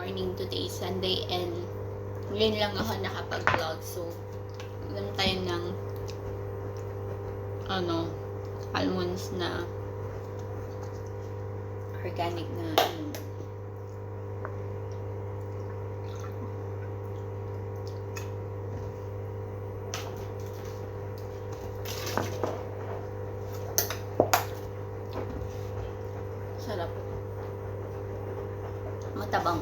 Morning, today is Sunday and ngayon lang ako nakapag-vlog, so alam tayo ng almonds na organic na sarap, matabang.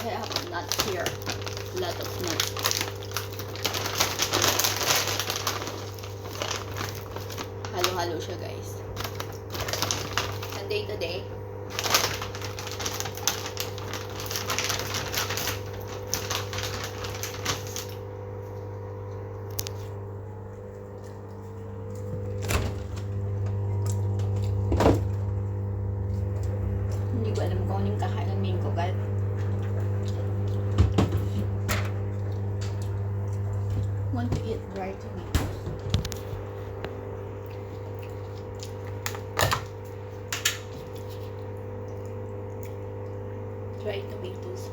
I have nuts here, a lot of nuts. Halo-halo siya, guys. Sunday today. Hindi ko alam kung anong kakainin ko, guys. Want to eat dry tomatoes. Dry tomatoes.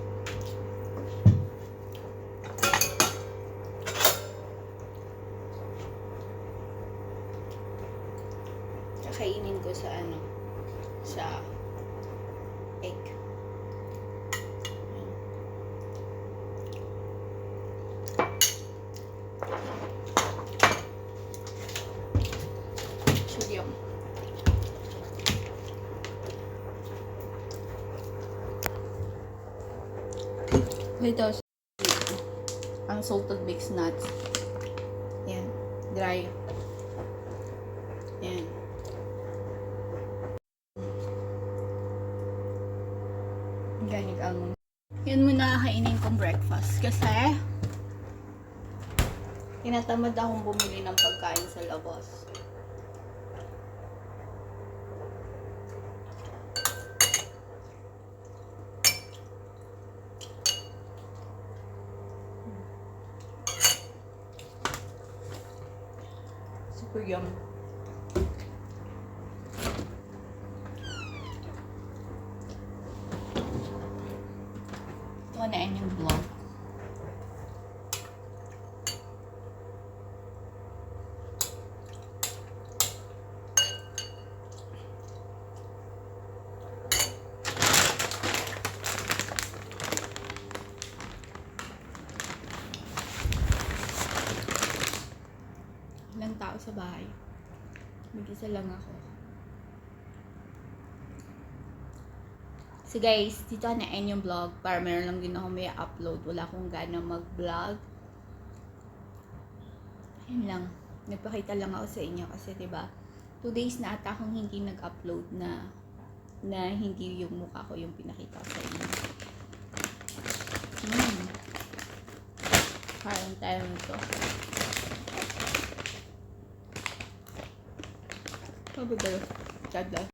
Kakainin ko sa sa egg. Sodium. Ito ang salted mixed nuts. Yan, dry. Yan. Organic almond. Yan muna kainin kong breakfast kasi tinatamad akong bumili ng pagkain sa labas. Super yum. Ito na yung vlog. Ilang tao sa bahay. Mag-isa lang ako. So guys, dito na end yung vlog. Para meron lang din ako may upload. Wala akong gana mag-vlog. Ayun lang. Nagpakita lang ako sa inyo kasi diba 2 days na ata akong hindi nag-upload na hindi yung mukha ko yung pinakita ko sa inyo. Parang tayo nito. Probably God bless.